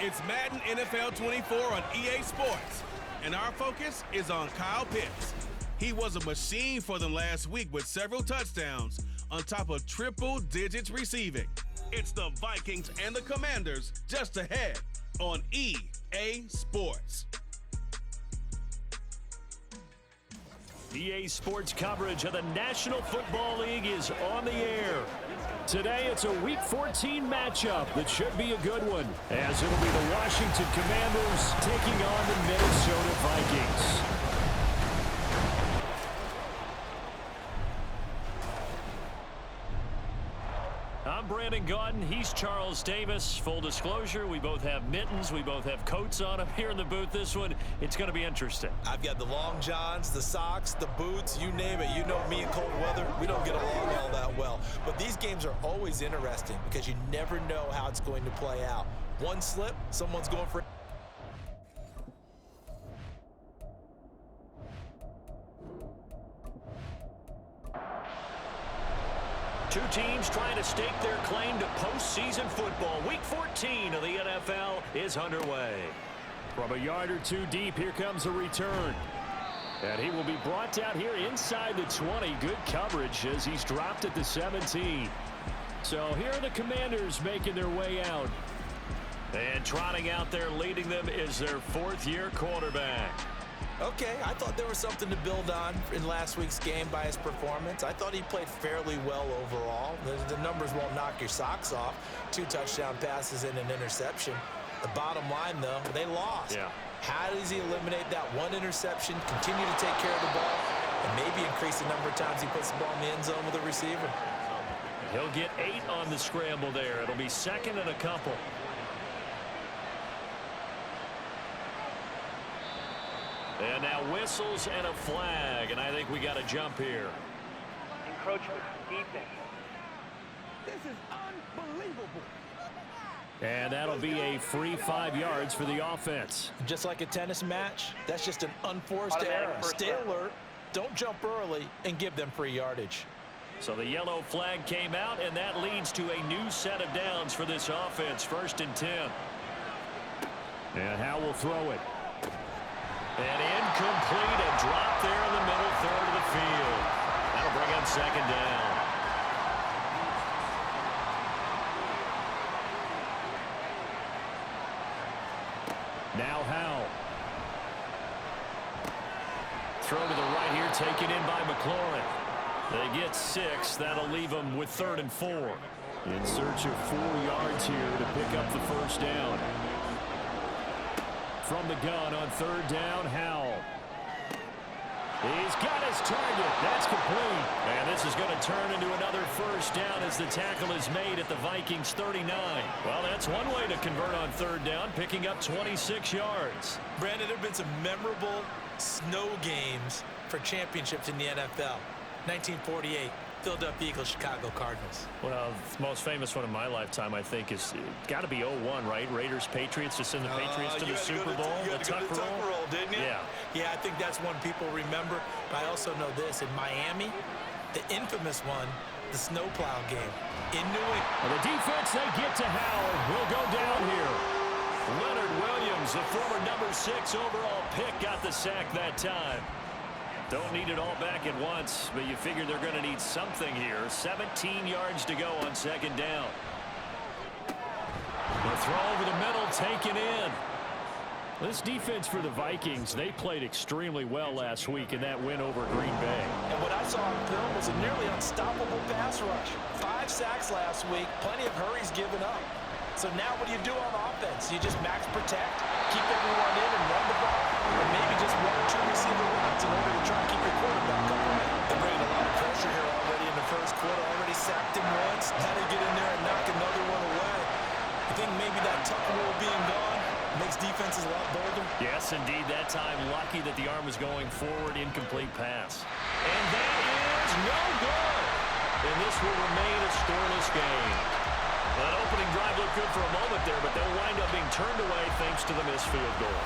It's Madden NFL 24 on EA Sports, and our focus is on Kyle Pitts. He was a machine for them last week with several touchdowns on top of triple digits receiving. It's the Vikings and the Commanders just ahead on EA Sports. EA Sports coverage of the National Football League is on the air. Today, it's a Week 14 matchup that should be a good one, as it'll be the Washington Commanders taking on the Minnesota Vikings. I'm Brandon Gaudin. He's Charles Davis. Full disclosure, we both have mittens. We both have coats on up here in the booth. This one, it's going to be interesting. I've got the long johns, the socks, the boots, you name it. You know me in cold weather, we don't get along all that well. But these games are always interesting because you never know how it's going to play out. One slip, someone's going for... Two teams trying to stake their claim to postseason football. Week 14 of the NFL is underway. From a yard or two deep, here comes a return. And he will be brought down here inside the 20. Good coverage as he's dropped at the 17. So here are the Commanders making their way out. And trotting out there leading them is their fourth-year quarterback. Okay, I thought there was something to build on in last week's game by his performance. I thought he played fairly well overall. The numbers won't knock your socks off. 2 touchdown passes and an interception. The bottom line, though, they lost. Yeah. How does he eliminate that one interception, continue to take care of the ball, and maybe increase the number of times he puts the ball in the end zone with a receiver? He'll get 8 on the scramble there. It'll be second and a couple. And now whistles and a flag, and I think we got a jump here. Encroachment, defense. This is unbelievable. And that'll be a free 5 yards for the offense. Just like a tennis match, that's just an unforced error. Stay alert, don't jump early, and give them free yardage. So the yellow flag came out, and that leads to a new set of downs for this offense. 1st and 10. And Howe will throw it. And incomplete, and dropped there in the middle third of the field. That'll bring up 2nd down. Now Howe. Throw to the right here, taken in by McLaurin. They get 6. That'll leave them with 3rd and 4. In search of 4 yards here to pick up the 1st down. From the gun on 3rd down, Howell. He's got his target. That's complete. And this is going to turn into another 1st down as the tackle is made at the Vikings 39. Well, that's one way to convert on 3rd down, picking up 26 yards. Brandon, there have been some memorable snow games for championships in the NFL. 1948. Philadelphia Eagles, Chicago Cardinals. Well, the most famous one in my lifetime, I think, is got to be 01, right? Raiders, Patriots, to send the Patriots to the Super Bowl. You had to go to the Tucker Roll, didn't you? Yeah. Yeah, I think that's one people remember. But I also know this. In Miami, the infamous one, the snowplow game. In New England. Well, the defense, they get to Howard. Will go down here. Leonard Williams, the former number 6 overall pick, got the sack that time. Don't need it all back at once, but you figure they're going to need something here. 17 yards to go on 2nd down. The throw over the middle, taken in. This defense for the Vikings, they played extremely well last week in that win over Green Bay. And what I saw on film was a nearly unstoppable pass rush. 5 sacks last week, plenty of hurries given up. So now what do you do on offense? You just max protect, keep everyone in and run the ball, or maybe just 1 or 2 receiver routes in order to try and keep your quarterback upright. They're bringing a lot of pressure here already in the 1st quarter. Already sacked him once, had to get in there and knock another one away. I think maybe that Tucker rule being gone makes defenses a lot bolder. Yes, indeed. That time, lucky that the arm was going forward, incomplete pass. And that is no good. And this will remain a scoreless game. That opening drive looked good for a moment there, but they'll wind up being turned away thanks to the missed field goal.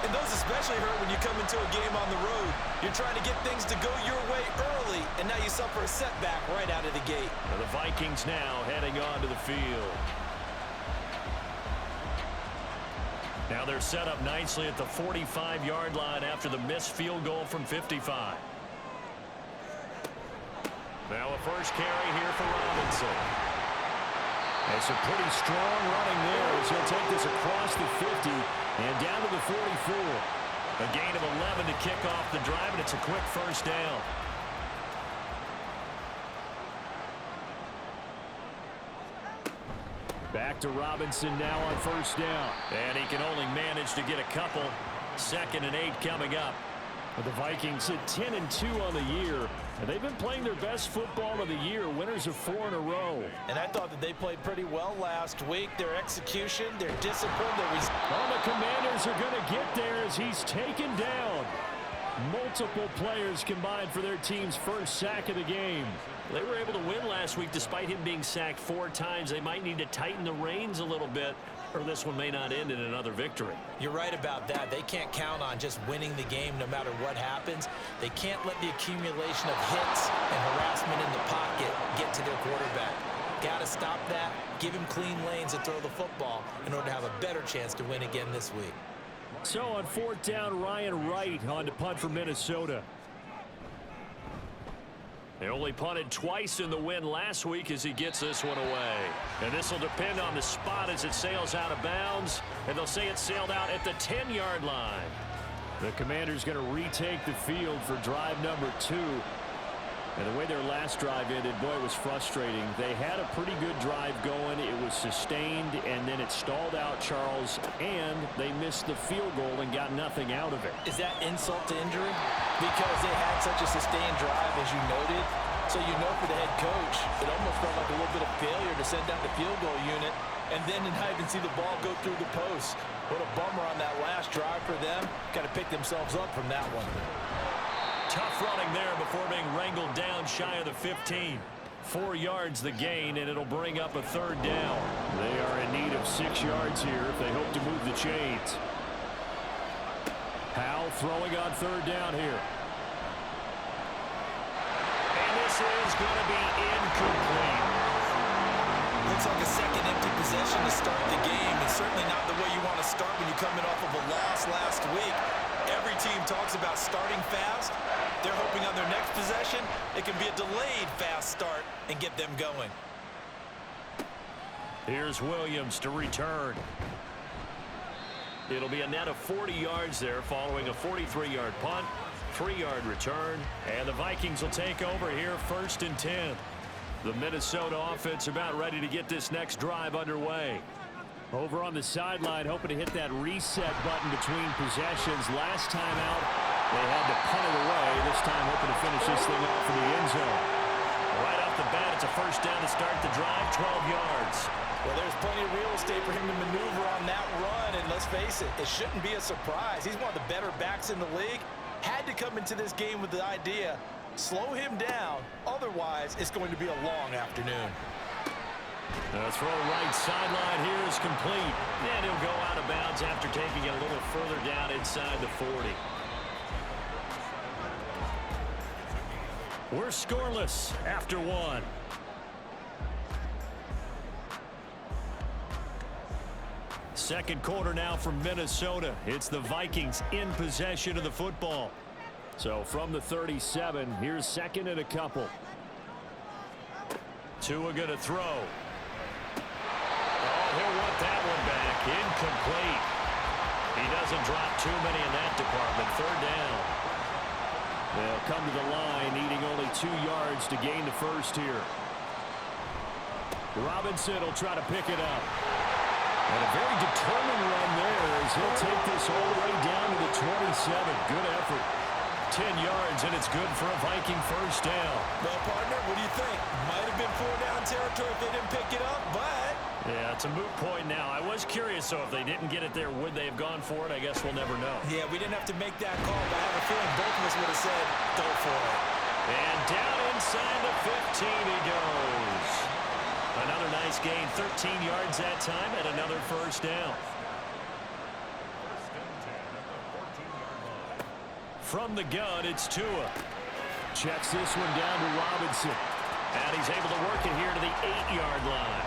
And those especially hurt when you come into a game on the road. You're trying to get things to go your way early, and now you suffer a setback right out of the gate. And the Vikings now heading on to the field. Now they're set up nicely at the 45-yard line after the missed field goal from 55. Now a first carry here for Robinson. And some pretty strong running there as he'll take this across the 50 and down to the 44. A gain of 11 to kick off the drive, and it's a quick first down. Back to Robinson now on first down. And he can only manage to get a couple. 2nd and 8 coming up. The Vikings at 10-2 on the year, and they've been playing their best football of the year, winners of 4 in a row. And I thought that they played pretty well last week. Their execution, their discipline, Well, the Commanders are going to get there as he's taken down. Multiple players combined for their team's first sack of the game. They were able to win last week despite him being sacked 4 times. They might need to tighten the reins a little bit, or this one may not end in another victory. You're right about that. They can't count on just winning the game no matter what happens. They can't let the accumulation of hits and harassment in the pocket get to their quarterback. Got to stop that, give him clean lanes to throw the football in order to have a better chance to win again this week. So on 4th down, Ryan Wright on to punt for Minnesota. They only punted twice in the win last week as he gets this one away. And this will depend on the spot as it sails out of bounds. And they'll say it sailed out at the 10-yard line. The Commanders going to retake the field for drive number 2. And the way their last drive ended, boy, it was frustrating. They had a pretty good drive going. It was sustained, and then it stalled out, Charles, and they missed the field goal and got nothing out of it. Is that insult to injury? Because they had such a sustained drive, as you noted. So you know for the head coach, it almost felt like a little bit of failure to send out the field goal unit and then not even see the ball go through the post. What a bummer on that last drive for them. Got to pick themselves up from that one. Tough running there before being wrangled down shy of the 15. 4 yards the gain, and it'll bring up a 3rd down. They are in need of 6 yards here if they hope to move the chains. Powell throwing on 3rd down here. And this is going to be incomplete. Looks like a second empty possession to start the game. It's certainly not the way you want to start when you're coming off of a loss last week. Every team talks about starting fast. They're hoping on their next possession, it can be a delayed fast start and get them going. Here's Williams to return. It'll be a net of 40 yards there following a 43-yard punt, 3-yard return, and the Vikings will take over here 1st and 10. The Minnesota offense about ready to get this next drive underway. Over on the sideline, hoping to hit that reset button between possessions. Last time out, they had to punt it away. This time, hoping to finish this thing off in the end zone. Right off the bat, it's a 1st down to start the drive, 12 yards. Well, there's plenty of real estate for him to maneuver on that run, and let's face it, it shouldn't be a surprise. He's one of the better backs in the league. Had to come into this game with the idea, slow him down, otherwise it's going to be a long afternoon. The throw right sideline here is complete. And he'll go out of bounds after taking it a little further down inside the 40. We're scoreless after 1. Second quarter now from Minnesota. It's the Vikings in possession of the football. So from the 37, here's 2nd and a couple. Tua going to throw. He'll want that one back. Incomplete. He doesn't drop too many in that department. 3rd down. They'll come to the line, needing only 2 yards to gain the 1st here. Robinson will try to pick it up. And a very determined run there as he'll take this all the way down to the 27. Good effort. 10 yards, and it's good for a Viking 1st down. Well, partner, what do you think? Might have been 4-down territory if they didn't pick it up, but... Yeah, it's a moot point now. I was curious, so if they didn't get it there, would they have gone for it? I guess we'll never know. Yeah, we didn't have to make that call, but I have a feeling both of us would have said, go for it. And down inside the 15 he goes. Another nice gain, 13 yards that time, and another 1st down. From the gun, it's Tua. Checks this one down to Robinson. And he's able to work it here to the 8-yard line.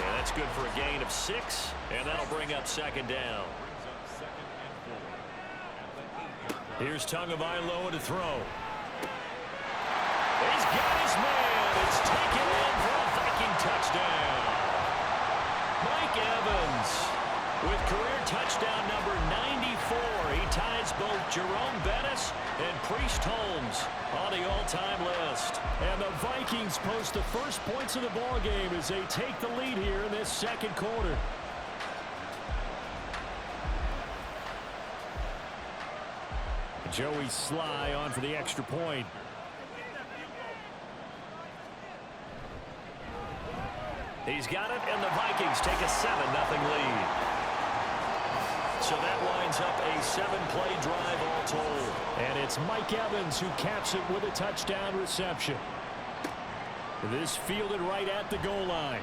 And that's good for a gain of 6, and that'll bring up 2nd down. Here's Tagovailoa to throw. He's got his man. It's taken in for a Viking touchdown. Mike Evans with career touchdown number 94. He ties both Jerome Bettis and Priest Holmes on the all-time list. And the Vikings post the first points of the ball game as they take the lead here in this second quarter. Joey Sly on for the extra point. He's got it, and the Vikings take a 7-0 lead. So that lines up a 7-play drive all told. And it's Mike Evans who caps it with a touchdown reception. This fielded right at the goal line.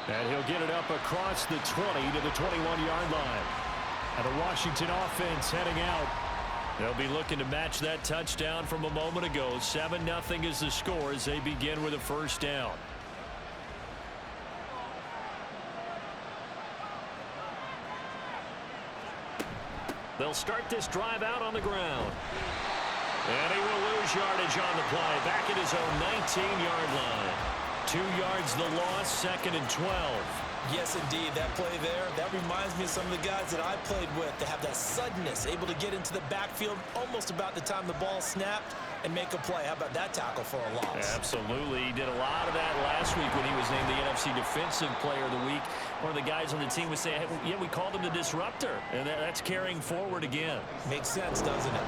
And he'll get it up across the 20 to the 21-yard line. And the Washington offense heading out. They'll be looking to match that touchdown from a moment ago. 7-0 is the score as they begin with a first down. They'll start this drive out on the ground. And he will lose yardage on the play. Back at his own 19-yard line. 2 yards the loss, 2nd and 12. Yes, indeed. That play there, that reminds me of some of the guys that I played with. They have that suddenness, able to get into the backfield almost about the time the ball snapped and make a play. How about that tackle for a loss? Absolutely. He did a lot of that last week when he was named the NFC Defensive Player of the Week. One of the guys on the team would say, hey, yeah, we called him the disruptor. And that's carrying forward again. Makes sense, doesn't it?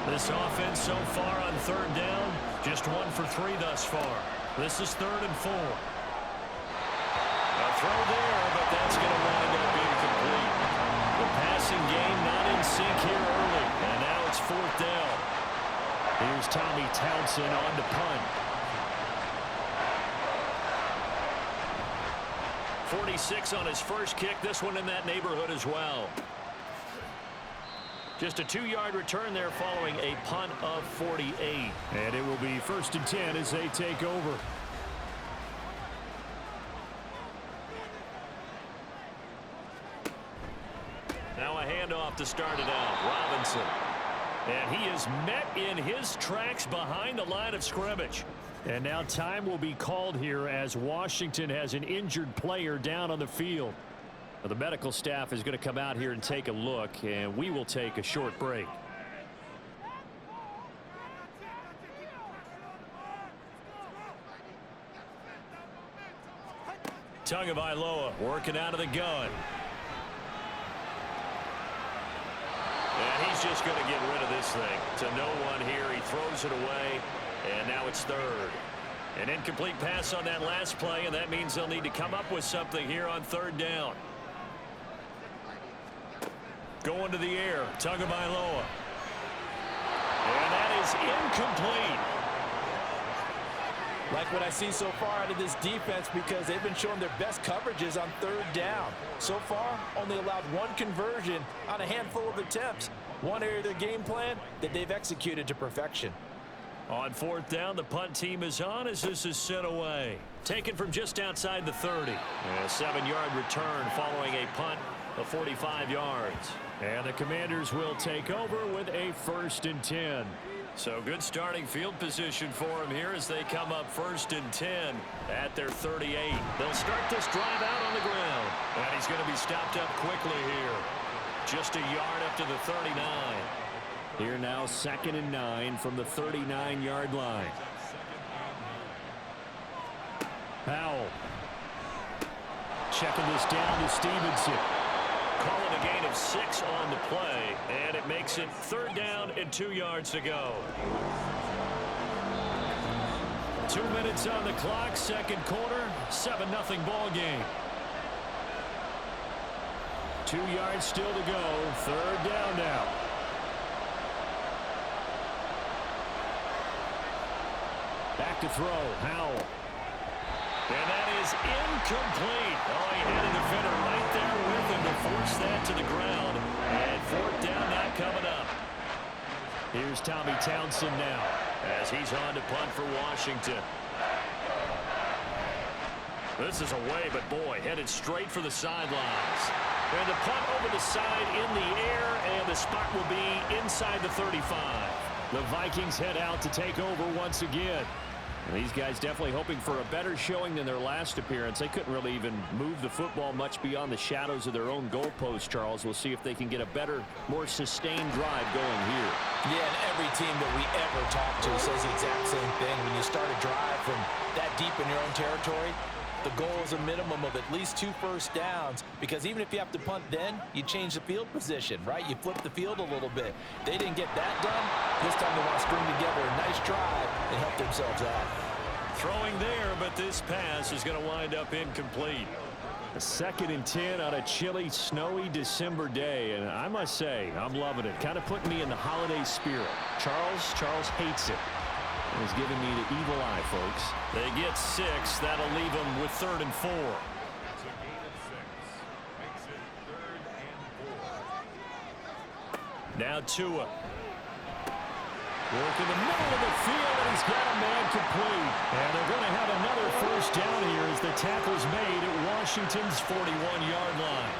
This offense so far on 3rd down, just 1 for 3 thus far. This is 3rd and 4. A throw there, but that's going to wind up being complete. The passing game not in sync here early, and now it's 4th down. Here's Tommy Townsend on to punt. 46 on his first kick. This one in that neighborhood as well. Just a 2-yard return there following a punt of 48. And it will be 1st and 10 as they take over. Now a handoff to start it out. Robinson. And he is met in his tracks behind the line of scrimmage. And now time will be called here as Washington has an injured player down on the field. Now the medical staff is going to come out here and take a look, and we will take a short break. Tagovailoa working out of the gun. And he's just going to get rid of this thing to no one here. He throws it away, and now it's 3rd. An incomplete pass on that last play, and that means they'll need to come up with something here on 3rd down. Going to the air, Tagovailoa. And that is incomplete. Like what I see so far out of this defense because they've been showing their best coverages on 3rd down. So far, only allowed 1 conversion on a handful of attempts. One area of their game plan that they've executed to perfection. On 4th down, the punt team is on as this is sent away. Taken from just outside the 30. And a 7-yard return following a punt of 45 yards. And the Commanders will take over with a 1st and 10. So good starting field position for him here as they come up 1st and 10 at their 38. They'll start this drive out on the ground. And he's going to be stopped up quickly here. Just a yard up to the 39. Here now 2nd and 9 from the 39-yard line. Powell. Checking this down to Stevenson. Calling a gain of 6 on the play, and it makes it 3rd down and 2 yards to go. 2 minutes on the clock, 2nd quarter, 7-0 ball game. 2 yards still to go, 3rd down now. Back to throw, Howell. And that is incomplete. Oh, he had a defender right there with him to force that to the ground. And 4th down not coming up. Here's Tommy Townsend now as he's on to punt for Washington. This is away, but boy, headed straight for the sidelines. And the punt over the side in the air, and the spot will be inside the 35. The Vikings head out to take over once again. And these guys definitely hoping for a better showing than their last appearance. They couldn't really even move the football much beyond the shadows of their own goalpost, Charles. We'll see if they can get a better, more sustained drive going here. Yeah, and every team that we ever talk to says the exact same thing. When you start a drive from that deep in your own territory, the goal is a minimum of at least 2 first downs, because even if you have to punt then, you change the field position, right? You flip the field a little bit. They didn't get that done. This time they want to string together a nice drive and help themselves out. Throwing there, but this pass is going to wind up incomplete. A 2nd and 10 on a chilly, snowy December day, and I must say, I'm loving it. Kind of putting me in the holiday spirit. Charles hates it. He's giving me the evil eye, folks. They get 6. That'll leave them with 3rd and 4. It's a gain of 6. Makes it 3rd and 4. Now Tua. Work in the middle of the field, and he's got a man complete. And they're going to have another first down here as the tackle's made at Washington's 41-yard line.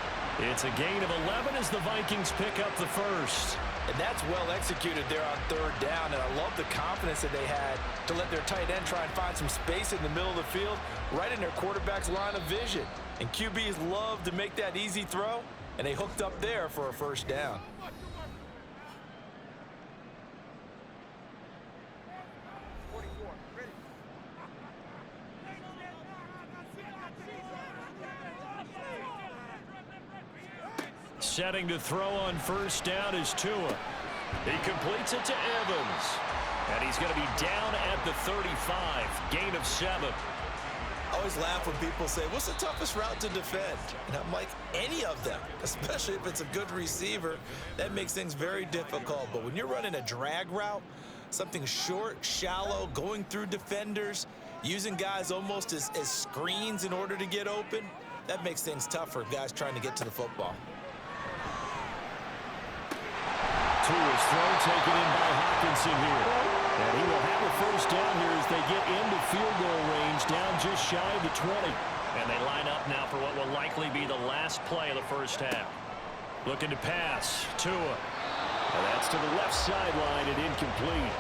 It's a gain of 11 as the Vikings pick up the first. And that's well executed there on 3rd down, and I love the confidence that they had to let their tight end try and find some space in the middle of the field, right in their quarterback's line of vision. And QBs love to make that easy throw, and they hooked up there for a first down. Setting to throw on first down is Tua. He completes it to Evans. And he's going to be down at the 35. Gain of 7. I always laugh when people say, what's the toughest route to defend? And I'm like, any of them, especially if it's a good receiver. That makes things very difficult. But when you're running a drag route, something short, shallow, going through defenders, using guys almost as screens in order to get open, that makes things tough for guys trying to get to the football. Tua's throw taken in by Hawkinson here. And he will have a first down here as they get into field goal range, down just shy of the 20. And they line up now for what will likely be the last play of the first half. Looking to pass. Tua. And that's to the left sideline and incomplete.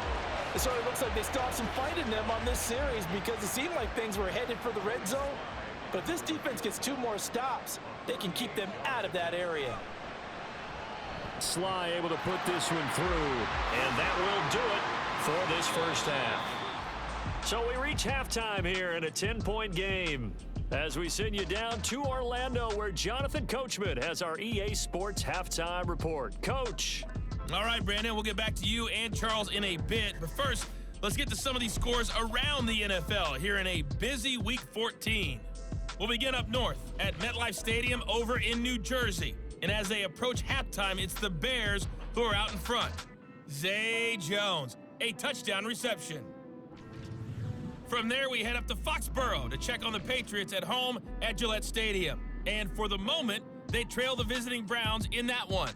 It sort of looks like they still have some fight in them on this series, because it seemed like things were headed for the red zone. But if this defense gets 2 more stops, they can keep them out of that area. Sly able to put this one through. And that will do it for this first half. So we reach halftime here in a 10-point game as we send you down to Orlando, where Jonathan Coachman has our EA Sports halftime report. Coach. All right, Brandon, we'll get back to you and Charles in a bit. But first, let's get to some of these scores around the NFL here in a busy Week 14. We'll begin up north at MetLife Stadium over in New Jersey. And as they approach halftime, it's the Bears who are out in front. Zay Jones, a touchdown reception. From there, we head up to Foxborough to check on the Patriots at home at Gillette Stadium. And for the moment, they trail the visiting Browns in that one.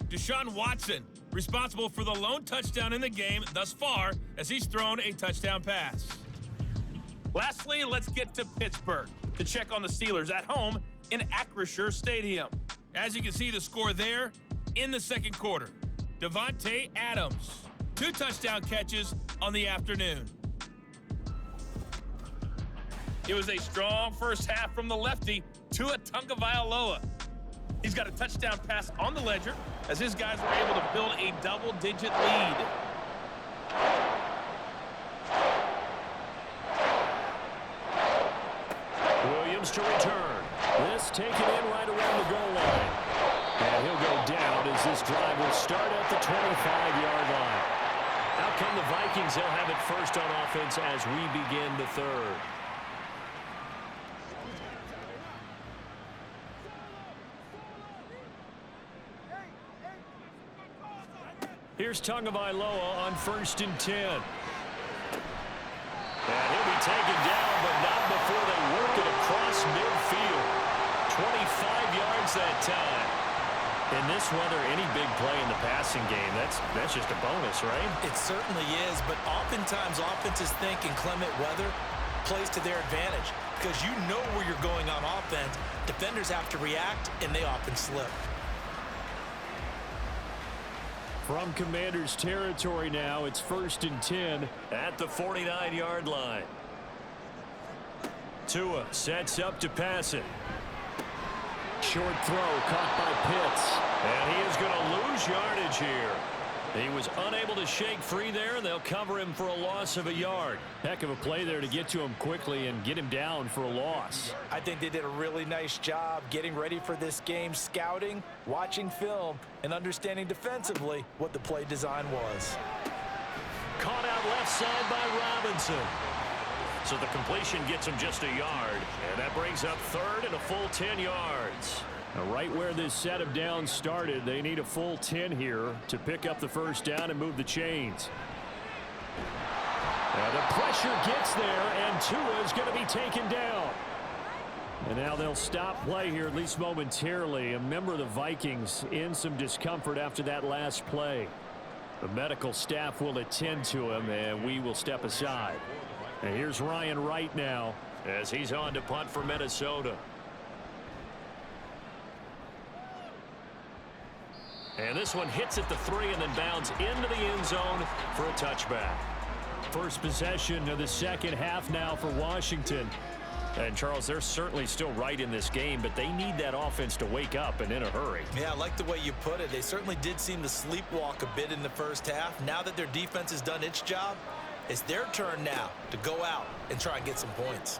Deshaun Watson, responsible for the lone touchdown in the game thus far, as he's thrown a touchdown pass. Lastly, let's get to Pittsburgh to check on the Steelers at home in Acrisure Stadium. As you can see, the score there in the second quarter. Devontae Adams, 2 touchdown catches on the afternoon. It was a strong first half from the lefty, Tua Tagovailoa. He's got a touchdown pass on the ledger as his guys were able to build a double-digit lead. Williams to return. This taken in right around the goal line. And he'll go down as this drive will start at the 25-yard line. Out come the Vikings. They'll have it first on offense as we begin the third. Here's Tagovailoa on 1st and 10. And he'll be taken down, but not before they work it across midfield. 25 yards that time. In this weather, any big play in the passing game, that's just a bonus, right? It certainly is, but oftentimes offenses think in clement weather, plays to their advantage because you know where you're going on offense. Defenders have to react, and they often slip. From Commanders territory now, it's 1st and 10 at the 49-yard line. Tua sets up to pass it. Short throw caught by Pitts. And he is going to lose yardage here. He was unable to shake free there, and they'll cover him for a loss of a yard. Heck of a play there to get to him quickly and get him down for a loss. I think they did a really nice job getting ready for this game, scouting, watching film, and understanding defensively what the play design was. Caught out left side by Robinson. So the completion gets him just a yard, and that brings up 3rd and a full 10 yards. Now, right where this set of downs started, they need a full 10 here to pick up the first down and move the chains. Now the pressure gets there, and Tua is going to be taken down. And now they'll stop play here, at least momentarily. A member of the Vikings in some discomfort after that last play. The medical staff will attend to him, and we will step aside. And here's Ryan Wright now as he's on to punt for Minnesota. And this one hits at the 3 and then bounds into the end zone for a touchback. First possession of the second half now for Washington. And, Charles, they're certainly still right in this game, but they need that offense to wake up and in a hurry. Yeah, I like the way you put it. They certainly did seem to sleepwalk a bit in the first half. Now that their defense has done its job, it's their turn now to go out and try and get some points.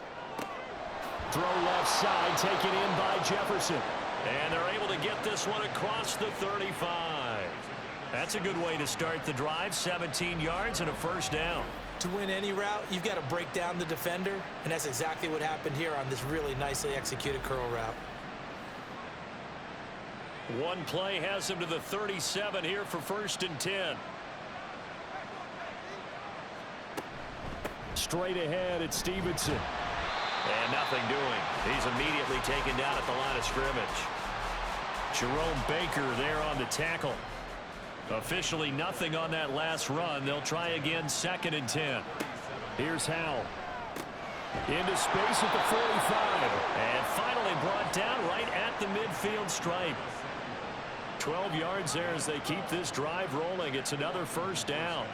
Throw left side, taken in by Jefferson. And they're able to get this one across the 35. That's a good way to start the drive. 17 yards and a first down. To win any route, you've got to break down the defender, and that's exactly what happened here on this really nicely executed curl route. One play has him to the 37 here for 1st and 10. Straight ahead at Stevenson. And nothing doing. He's immediately taken down at the line of scrimmage. Jerome Baker there on the tackle. Officially nothing on that last run. They'll try again, 2nd and 10. Here's Howell. Into space at the 45. And finally brought down right at the midfield stripe. 12 yards there as they keep this drive rolling. It's another first down.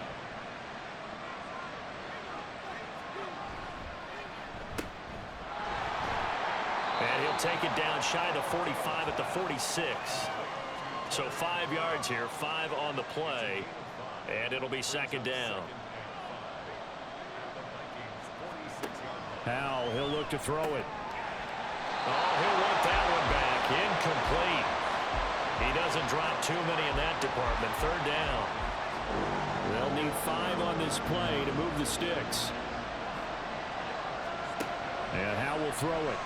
And he'll take it down shy of the 45 at the 46. So 5 yards here, 5 on the play, and it'll be 2nd down. Howell, he'll look to throw it. Oh, he'll want that one back. Incomplete. He doesn't drop too many in that department. 3rd down. They'll need 5 on this play to move the sticks. And Howell will throw it.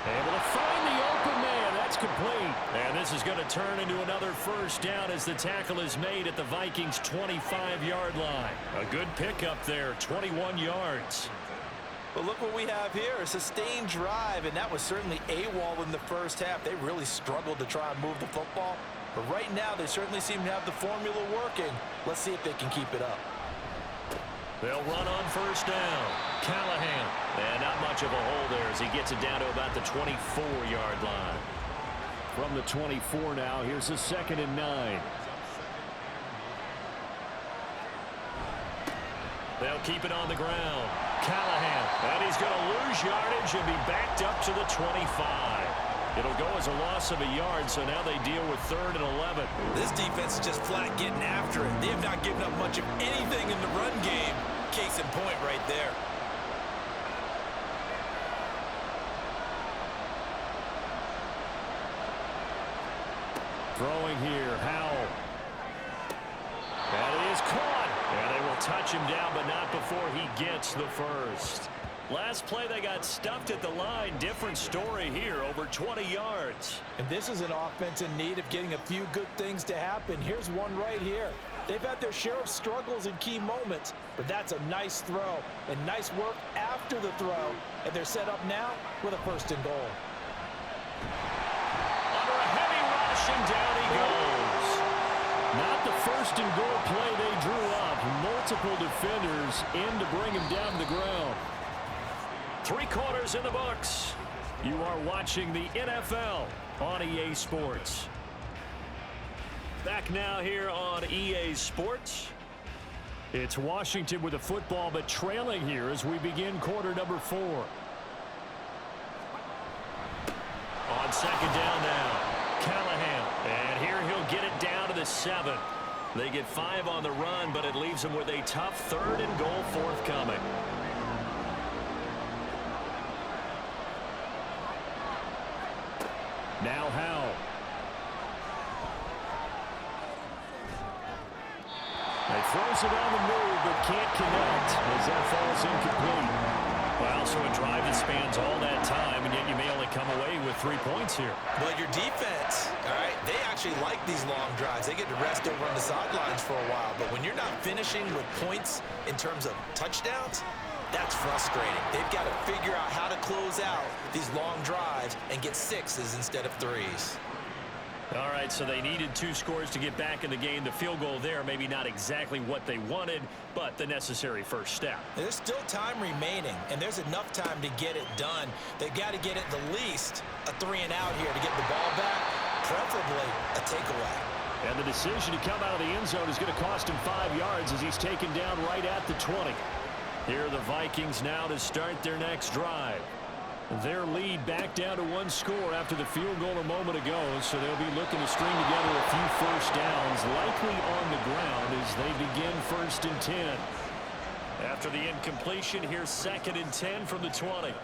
Able to find the open man. That's complete. And this is going to turn into another first down as the tackle is made at the Vikings' 25-yard line. A good pickup there, 21 yards. But look what we have here, a sustained drive, and that was certainly AWOL in the first half. They really struggled to try and move the football. But right now, they certainly seem to have the formula working. Let's see if they can keep it up. They'll run on first down. Callahan. And not much of a hole there as he gets it down to about the 24-yard line. From the 24 now, here's a 2nd and 9. They'll keep it on the ground. Callahan. And he's going to lose yardage and be backed up to the 25. It'll go as a loss of a yard, so now they deal with 3rd and 11. This defense is just flat getting after it. They have not given up much of anything in the run game. Case in point right there. Throwing here, Howell. And it is caught. And they will touch him down, but not before he gets the first. Last play, they got stuffed at the line. Different story here, over 20 yards. And this is an offense in need of getting a few good things to happen. Here's one right here. They've had their share of struggles in key moments, but that's a nice throw and nice work after the throw. And they're set up now with a 1st and goal. Under a heavy rush, and down he goes. Not the first and goal play they drew up. Multiple defenders in to bring him down to the ground. 3 quarters in the books. You are watching the NFL on EA Sports. Back now here on EA Sports. It's Washington with the football, but trailing here as we begin quarter number 4. On second down now, Callahan. And here he'll get it down to the 7. They get 5 on the run, but it leaves them with a tough 3rd and goal forthcoming. Now Howe. He throws it on the move, but can't connect as that falls incomplete. Well, so a drive that spans all that time, and yet you may only come away with 3 points here. Well, your defense, all right, they actually like these long drives. They get to rest over on the sidelines for a while. But when you're not finishing with points in terms of touchdowns, that's frustrating. They've got to figure out how to close out these long drives and get 6s instead of 3s. All right, so they needed 2 scores to get back in the game. The field goal there, maybe not exactly what they wanted, but the necessary first step. There's still time remaining, and there's enough time to get it done. They've got to get at the least a 3 and out here to get the ball back, preferably a takeaway. And the decision to come out of the end zone is going to cost him 5 yards as he's taken down right at the 20. Here are the Vikings now to start their next drive. Their lead back down to 1 score after the field goal a moment ago, so they'll be looking to string together a few first downs, likely on the ground as they begin 1st and 10. After the incompletion, here's 2nd and 10 from the 20.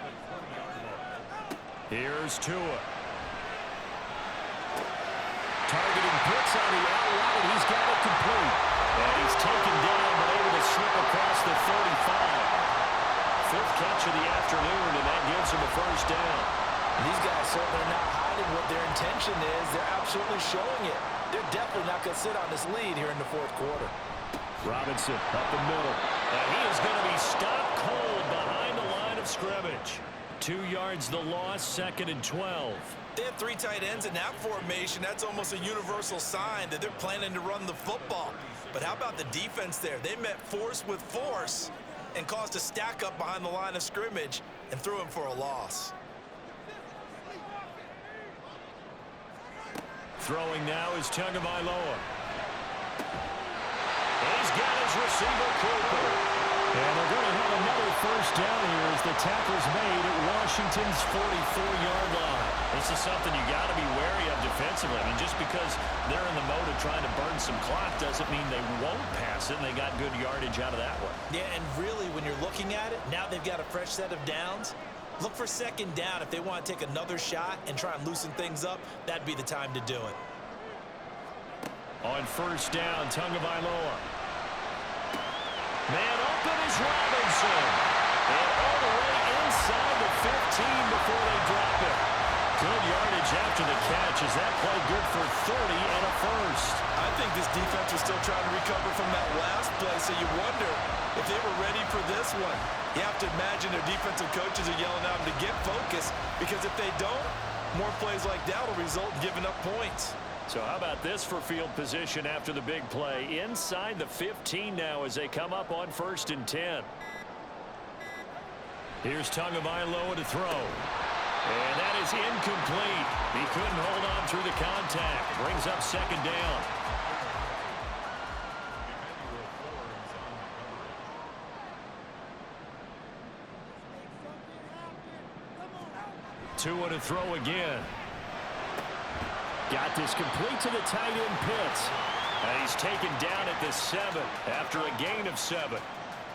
Here's Tua. Targeting Pitts on the outright, and he's got it complete. And he's taken down, but able to slip across the 35. 5th catch of the afternoon, and that gives him a first down. These guys certainly not hiding what their intention is. They're absolutely showing it. They're definitely not going to sit on this lead here in the 4th quarter. Robinson up the middle. And he is going to be stopped cold behind the line of scrimmage. 2 yards the loss, 2nd and 12. They have 3 tight ends in that formation. That's almost a universal sign that they're planning to run the football. But how about the defense there? They met force with force and caused a stack up behind the line of scrimmage and threw him for a loss. Throwing now is Tagovailoa. He's got his receiver Cooper. And they're going to have another first down here as the tackle's made at Washington's 44-yard line. This is something you got to be wary of defensively. I mean, just because they're in the mode of trying to burn some clock doesn't mean they won't pass it, and they got good yardage out of that one. Yeah, and really, when you're looking at it, now they've got a fresh set of downs. Look for 2nd down. If they want to take another shot and try and loosen things up, that'd be the time to do it. On 1st down, Tagovailoa. Man open is Robinson. And all the way inside the 15 before they drop it. Good yardage after the catch as that play good for 30 and a first. I think this defense was still trying to recover from that last play, so you wonder if they were ready for this one. You have to imagine their defensive coaches are yelling at them to get focused, because if they don't, more plays like that will result in giving up points. So how about this for field position after the big play? Inside the 15 now as they come up on 1st and 10. Here's Tagovailoa to throw. And that is incomplete. He couldn't hold on through the contact. Brings up 2nd down. Tua to throw again. Got this complete to the tight end Pitts. And he's taken down at the 7 after a gain of 7.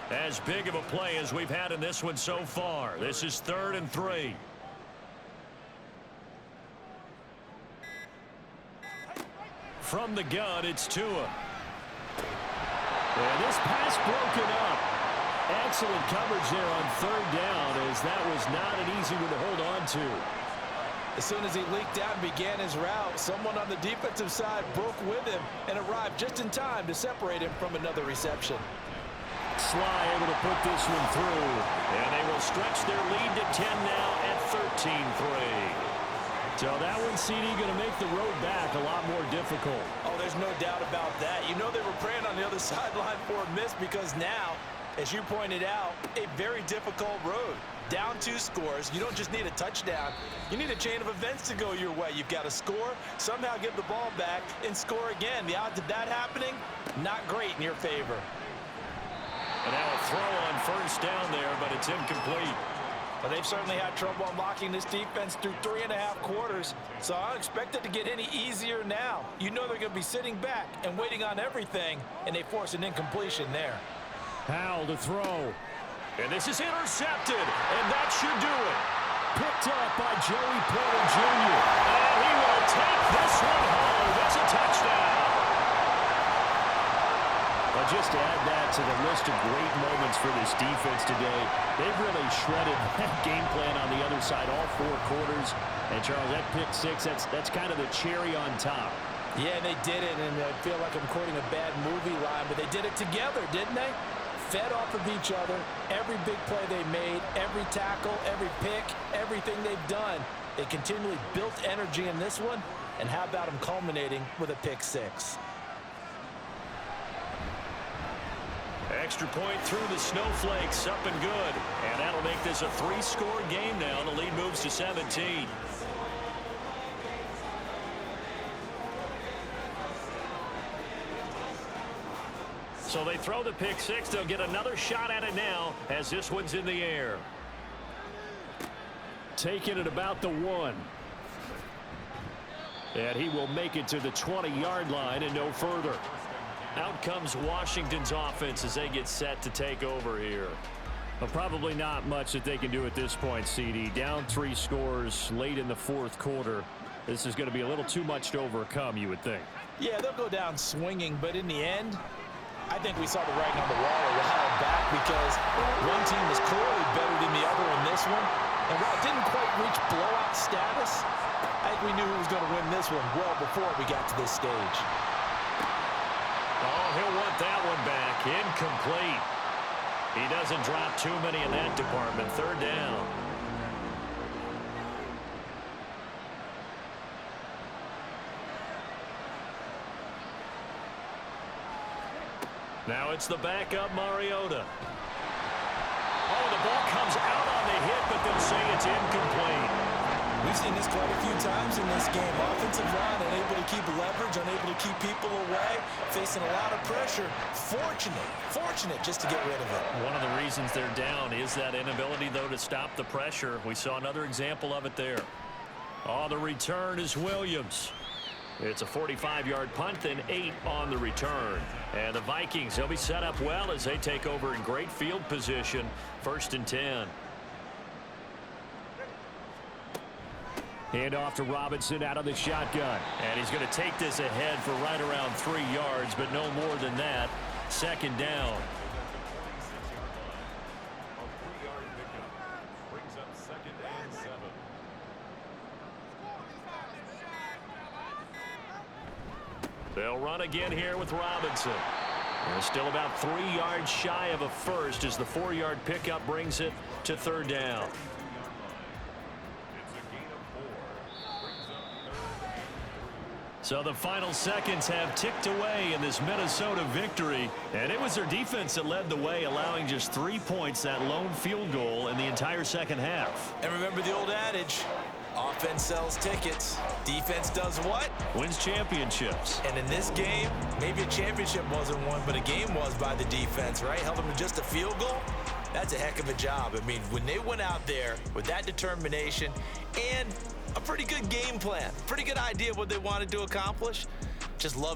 As big of a play as we've had in this one so far. This is 3rd and 3. From the gun, it's Tua. And this pass broken up. Excellent coverage there on 3rd down, as that was not an easy one to hold on to. As soon as he leaked out and began his route, someone on the defensive side broke with him and arrived just in time to separate him from another reception. Sly able to put this one through. And they will stretch their lead to 10 now at 13-3. So that one, CD, going to make the road back a lot more difficult. Oh, there's no doubt about that. You know they were praying on the other sideline for a miss because now, as you pointed out, a very difficult road. Down 2 scores. You don't just need a touchdown. You need a chain of events to go your way. You've got to score, somehow give the ball back, and score again. The odds of that happening, not great in your favor. And now a throw on first down there, but it's incomplete. But they've certainly had trouble unlocking this defense through 3.5 quarters, so I don't expect it to get any easier now. You know they're going to be sitting back and waiting on everything, and they force an incompletion there. Howell to throw. And this is intercepted, and that should do it. Picked up by Joey Porter Jr. And he will take this one home. It's a touchdown. Well, just to add that to the list of great moments for this defense today, they've really shredded that game plan on the other side all 4 quarters. And, Charles, that pick 6, that's kind of the cherry on top. Yeah, they did it, and I feel like I'm quoting a bad movie line, but they did it together, didn't they? Fed off of each other, every big play they made, every tackle, every pick, everything they've done. They continually built energy in this one, and how about them culminating with a pick 6? Extra point through the snowflakes, up and good. And that'll make this a 3-score game now. The lead moves to 17. So they throw the pick 6. They'll get another shot at it now as this one's in the air. Taking it about the 1. And he will make it to the 20-yard line and no further. Out comes Washington's offense as they get set to take over here. Well, probably not much that they can do at this point, CD. Down 3 scores late in the 4th quarter. This is going to be a little too much to overcome, you would think. Yeah, they'll go down swinging, but in the end, I think we saw the writing on the wall a while back because one team was clearly better than the other in this one. And while it didn't quite reach blowout status, I think we knew who was going to win this one well before we got to this stage. Oh, he'll want that one back. Incomplete. He doesn't drop too many in that department. 3rd down. Now it's the backup Mariota. Oh, the ball comes out on the hit, but they'll say it's incomplete. We've seen this quite a few times in this game. Offensive line unable to keep leverage, unable to keep people away, facing a lot of pressure. Fortunate just to get rid of it. One of the reasons they're down is that inability, though, to stop the pressure. We saw another example of it there. Oh, the return is Williams. It's a 45-yard punt, then 8 on the return. And the Vikings, they'll be set up well as they take over in great field position. 1st and 10. Hand off to Robinson out of the shotgun. And he's going to take this ahead for right around 3 yards, but no more than that. 2nd down. They'll run again here with Robinson. They're still about 3 yards shy of a first as the 4-yard pickup brings it to 3rd down. So the final seconds have ticked away in this Minnesota victory. And it was their defense that led the way, allowing just 3 points, that lone field goal in the entire 2nd half. And remember the old adage, offense sells tickets. Defense does what? Wins championships. And in this game, maybe a championship wasn't won, but a game was by the defense, right? Held them to just a field goal. That's a heck of a job. I mean, when they went out there with that determination and a pretty good game plan, pretty good idea of what they wanted to accomplish, just love the